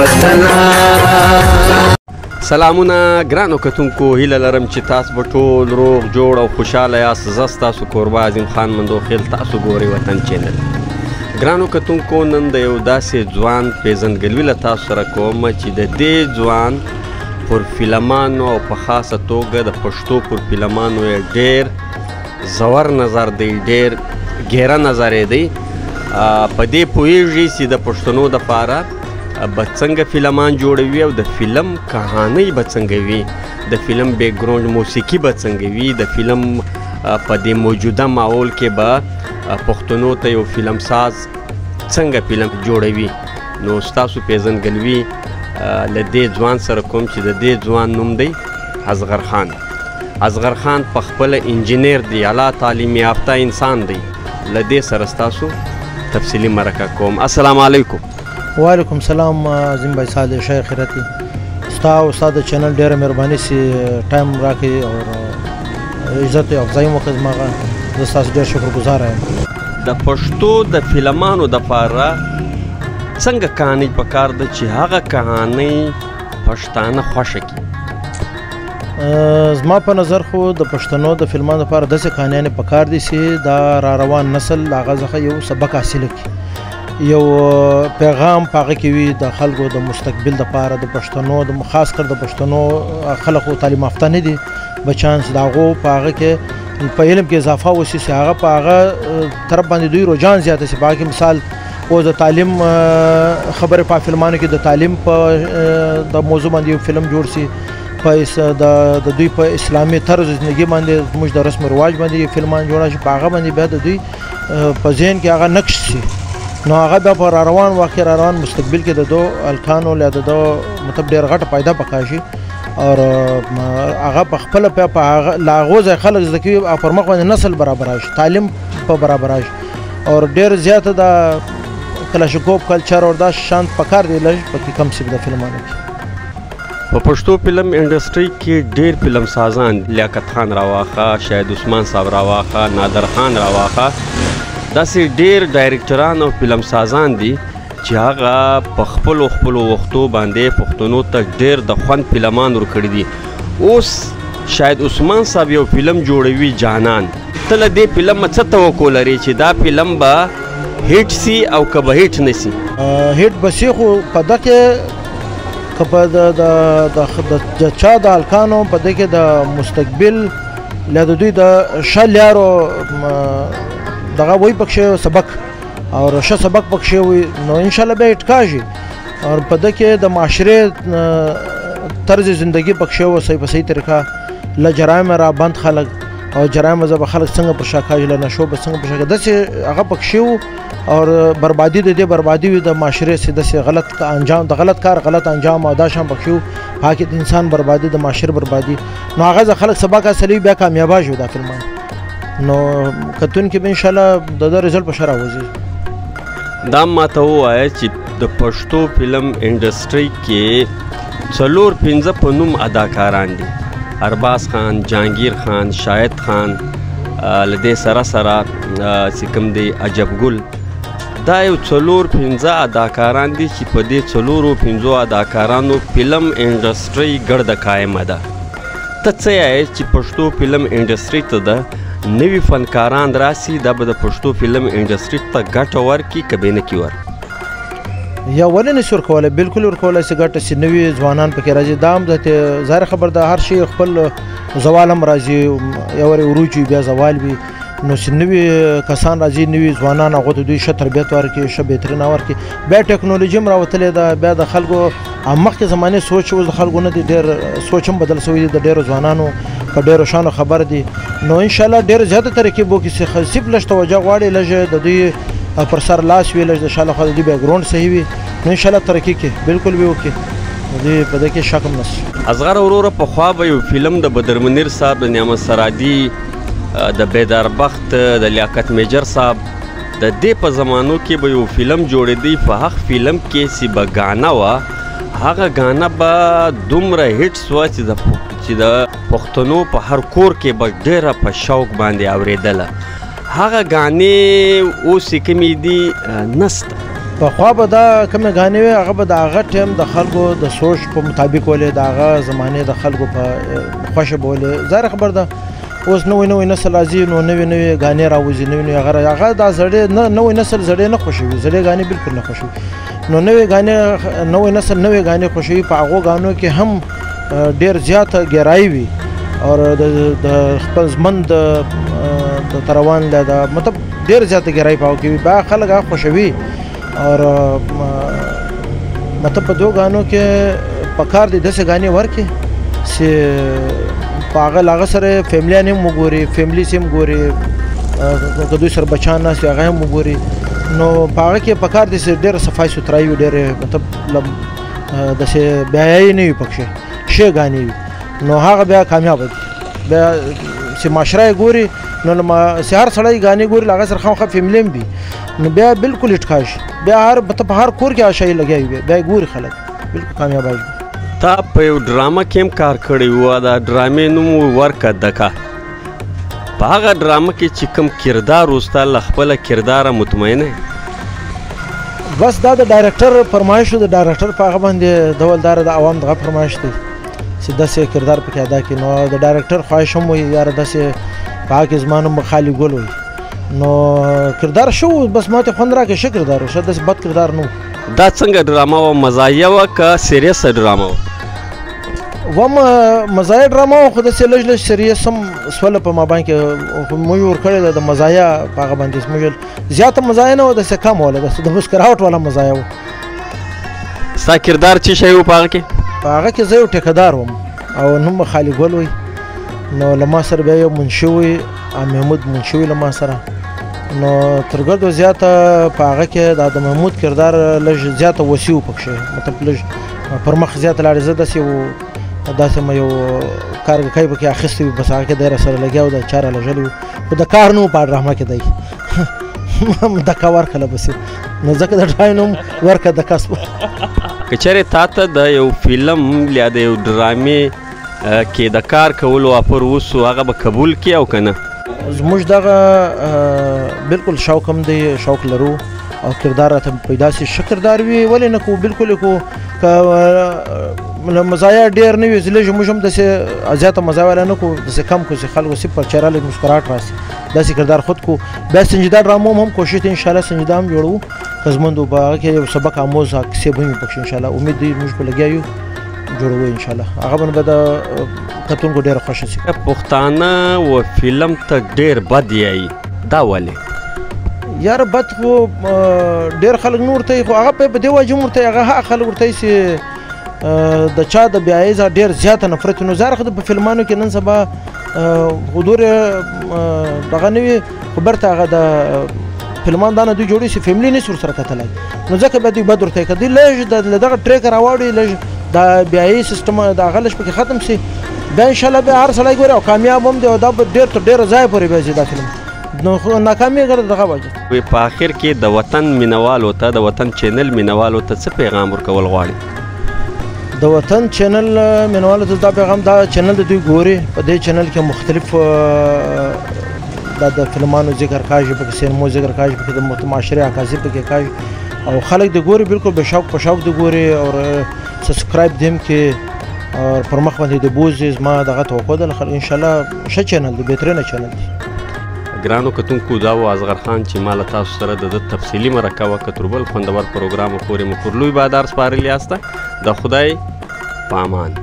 وطنا. سلامونه ګرانو کتونکو، هیله لرم چې تاسو به ټول روغ جوړ او خوشحاله یاست. زه ستاسو کوربه عظیم خان مندوخیل، تاسو ګورئ وطن چینل. ګرانو کتونکو، نن د یو داسې ځوان پیژندګلوي له تاسو سره کوم چې د دې ځوان پر فلمانو او په خاصه توګه د پښتو پر فلمانو یې ډېر زور نظر دی، ډېر ګیره نظر یې دی. په دې پوهیږي چې د پښتنو دپاره به څنګه فلمان جوړوي او د فلم کهانۍ به څنګه وي، د فلم بیکګراوند موسیقي به څنګه وي، د فلم په دې موجوده ماحول کې به پښتنو ته یو فلم ساز څنګه فلم جوړوي. نو ستاسو پیژندګلوي له دې ځوان سره کوم چې د دې ځوان نوم دی اصغر خان. اصغر خان په خپله انجینر دی، اعلی تعلیم یافته انسان دی. له دې سره ستاسو تفصیلي مرکه کوم. السلام علیکم. وعلیکم السلام عظیم بھائی صالح شیخ خیرتی. ستا او ستا د چینل ډېره مهرباني چې ټایم راکړې او عزت افزایي وکړه زماغه. زه ستاسو ډېر شکرګزاره یم. د پښتو د فلمانو دپاره څنګه کهانۍ پکار ده چې هغه کهانۍ پښتانه خوښه کړي؟ زما په نظر خو د پښتنو د فلمانو لپاره داسې کهانیانې پکار دي چې دا را روان نسل هغه څخه یو سبق حاصل کړي، یو پیغام په هغه کې وي د خلکو د مستقبل دپاره. د پښتنو خاص کر د پښتنو خلکو تعلیم یافته نه دي بچیان، چې د هغو په هغه کې په علم کې اضافه وشي، چې هغه په هغه طرف باندې دوی رجحان زیاته شي. په هغه کې مثال اوس د تعلیم خبرې په فلمانو کې د تعلیم په د موضوع باندې یو فلم جوړ شي، په د دوی په اسلامي طرز زندګي باندې زموږ د رسم و رواج باندې یو فلمان جوړه شي، په هغه باندې بیا د دوی په ذهن کې هغه نقش شي. نو هغه بیا په را روان واقع را روان مستقبل کې د دو الکانو له د دو مطلب ډېر غټه پیدا پکار شي، او هغه په خپله په هغه له هغو ځای خلک زده کوي او پر مخ باندې نسل برابر شي، تعلیم په برابر شي، او ډېر زیاته د کلاشینکوف کلچر او دا شانت پکار دی لږ پکې کم شي د فلمانو کې. په پښتو فلم انډسټري کې ډېر فلم سازان، لیاقت خان راواخه، شاهد عثمان صاحب راواخه، نادر خان راواخه، داسې ډېر ډایرکټران او فلم سازان دي چې هغه په خپلو وختو باندې پښتنو ته ډېر د خوند فلمان ورکړي دي. اوس شاهد عثمان صاحب یو فلم جوړوي جانان، ته له دې فلم څه توقع لري چې دا فلم به هیټ سي او که به هیټ نه سي؟ هیټ به سي، خو په ده کې که په د چا د هلکانو په ده کې د مستقبل له د دوی د ښه لیارو دغه وی پکښې سبق او ښه سبق پکښې وي، نو انشاءالله بیا هیټ کاږي. او په ده کې د معاشرې طرز زندگی پکښې و صحیح په صحیح طریقه، له جرایم را بند خلک او جرایم به خلک څنګه پر شا کاږي، له نشو به څنګه پر شا کاږي، داسې هغه پکښې و. او بربادي د دې بربادي وي د معاشرې چې داسې غلط انجام، د غلط کار غلط انجام او دا شان پکښې و. هغه کې د انسان بربادي، د معاشرې بربادي، نو هغه ځکه خلک سبق حاصلوي، بیا کامیابه شي دا فلمان. نو کتونکي به انشاءالله د ده رزلټ په ښه راوځي. دا ماته ووایه چې د پښتو فلم انډسټري کې 4-5 په نوم اداکاران دي، ارباز خان، جهانگیر خان، شاهد خان، له دې سره چې کوم دی عجب ګل. دا یو 4-5 اداکاران دي چې په دې 4-5 اداکارانو فلم انډسټري ګرده قایمه ده. ته څه یې چې پښتو فلم انډسټري ته ده نوي فنکاران راسي، دا به د پښتو فلم انډسټري ته ګټه ورکړي که به نه کړي ورکړي؟ یا ولې نشي ورکولی؟ بالکل ورکولی شي ګټه، چې نوي ځوانان پکې راځي. دا هم ظاهره خبر ده، هر شي خپل زوال هم راځي، یو وری عروج وي بیا زوال وي. نو چې نوي کسان راځي، نوي ځوانان، هغو ته دوی ښه تربیت ورکړي، ښه بهترینه ورکړي. بیا ټکنالوژي هم راوتلې ده، بیا د خلکو مخکې زمانې سوچ اوس د خلکو نه دي، ډېر سوچ هم بدل شوی دی، د ډېرو ځوانانو په ډېرو شانو خبر دي. نو انشاءالله ډېر زیاته ترقي به وکړي، چې صرف لږ توجه غواړي، لږ د دوی پر سر لاس وي، لږ د شا له خوا د دوی بیکګراوند صحیح وي، نو انشاءالله ترقي کوي، بالکل به وکړي، دوی په دې کې شک هم نشته. اصغر وروره پخوا به یو فلم د بدرمنیر صاحب، د نعمت سرادي، د بیدار بخت، د لیاقت میجر صاحب، د دې په زمانو کې به یو فلم جوړېدی. په هغه فلم کې چې به ګانا وه، هغه ګانا به دومره هیټس وه چې د پښتنو په هر کور کې به ډېره په شوق باندې اورېدله. هغه ګانې اوس چې کومې دي نسته، پخوا به دا کومې غانې وې هغه به د هغه ټایم د خلکو د سوچ په مطابق ولې د هغه زمانې د خلکو په خوښه به ولې ظاهره خبر ده اوس نوی نسل راځي نو نوې غانې راوځي نوې هغه دا زړې نوی نسل زړې نه خوښوي زړې غانې بالکل نه خوښوي نو نوی نسل نوې غانې خوښوي په هغو غانو کې هم ډېر زیاته ګیرایي وي او د خپل ژمن د تروان له مطلب ډېر زیاته ګیرایي په هغو کې وي بیا خلک هغه خوښوي او مطلب په دو غانو کې په کار دي داسې غانې ورکړي چې په هغه سره فیملیان هم وګوري فیملی هم ګوري که دوی سره بچیان ناست وي هغه هم وګوري نو په هغه کې په کار دي چې ډېره صفایي سوترایي وي ډېرې مطلب داسې بیایي نه وي پکښې ښې غانې وي نو هغه بیا کامیابه دي بیا چې معاشره یې ګوري نو چې هر سړی غانې ګوري له هغه سره خامخا فیملی هم وي نو بیا بالکل اټکا شي بیا په هر کور کې شی لګیا وي بیا ګوري خلک بالکل کامیابه وي تا په یو ډرامه کې هم کار کړی و دا ډرامې نوم ورکه دکه په هغه ډرامه کې چې کوم کردار و ستا له خپله کرداره مطمئنه بس دا د ډایرکټر فرمایش د ډایرکټر په هغه باندې ډولدار د عوام دغه فرمایش دی چې داسې کردار پکې ادا کړي نو د ډایرکټر خواهش هم وي یاره داسې په هغه کې زما نوم به خالي ګل وي نو کردار شو بس ماته خوند راکړي ښه کردار و ښه داسې بد کردار نه دا څنګه ډرامه وه مزاحیه وه که سیریسه ډرامه وه مزاحیه ډرامه وه خو داسې لږ سیریس هم سوله په مابین کې موږ ورکړې ده د مزاحیه په هغه باندې موږ زیاته مزاحیه نه وه داسې کم وله داسې د مسکراوټ والا مزاحیه وه ستا کردار څه شی و په هغه کې په هغه کې زه یو ټیکهدار وم او نوم به خالي ګل وی نو له ما سره بیا یو منشي وی محمود منشي وی له ما سره نو تر ګردو زیاته په هغه کې د محمود کردار لږ زیاته وسیع و پکښې مطلب لږ پر مخ زیاته لاړې زه داسې مې یو کارګکۍ پکې اخیستی وي بس هغه کې دی راسره لګیا و د چا رالږلی و خو د کار نه و په ډرامه کې دی دکه ورکړله بس نو ځکه د ډرامې نوم ورکه دکه سوه که چېرې تا ته د یو فلم یا د یو ډرامې کې د کار کولو آفر وسو هغه به قبول کړي او که نه زموږ دغه بالکل شوق هم دی شوق لرو او کردار راته پیدا سي ښه کردار وي ولې نه کوو بالکل یې کوو که مزایا ډېر نه وي لږ موږ هم داسې زیاته مزایا والا نه کوو داسې کم کوو چې خلکو صرف پر چهره لږ مسکراهټ راسي داسې کردار خود کوو بیا سنجیده ډرامو هم کوشش دی انشاءالله سنجیده هم جوړوو ښځمندو په هغه کې یو سبق آموز کیسې به وي پکښې انشاءالله امید دی موږ په لګیا یو جوړوو انشاءالله هغه باندې به د کتونکو ډېره خوښه شي پښتانه و فلم ته ډېر بد یایي دا ولې یاره بد خو ډېر خلک نه ورته خو هغه په دې وجه هم ورته هغه خلک ورته چې د چا د بیایي څخه ډېر زیاته نفرت نو ظاهره خو په فلمانو کې نن سبا حضور دغه نه وي خو برته هغه د فلمان دا نه دوی جوړوي چې فیملي نشي ورسره کتلی نو ځکه بیا دوی بد ورته کوي دوی لږ د دغه ټریک راواړي لږ دا بیایي سیستم د هغه لږ پکې ختم شي بیا انشاءالله بیا هر سړی ګوري او کامیاب هم دی او دا به ډېر تر ډېره ځایه پورې بیا ځي دا فلم نو ناکامي ګره دغه وجه په آخر کې د وطن مینوالو ته د وطن چینل مینوالو ته څه پیغام ورکول غواړي د وطن چینل مینوالو ته دا پیغام دا چینل د دوی ګوري په دې چینل کې مختلف د فلمانو ذکر کاږي پکې سینمو ذکر کاږي پکې د معاشرې عکاسي پکې کاږي او خلک د ګوري بالکل به شوق په شوق د ګوري او سبسکرایب دیم کې او پر مخ باندې د بوزي زما دغه توقع ده خلک انشاءالله ښه چینل دی بهترینه چینل دی ګرانو کتونکو دا و اصغر خان چې ما له تاسو سره د تفصیلي مرکه وکړه تر بل خوندور پروګرام پورې مو پر لوی بادار سپارلی یاسته د خدای په امان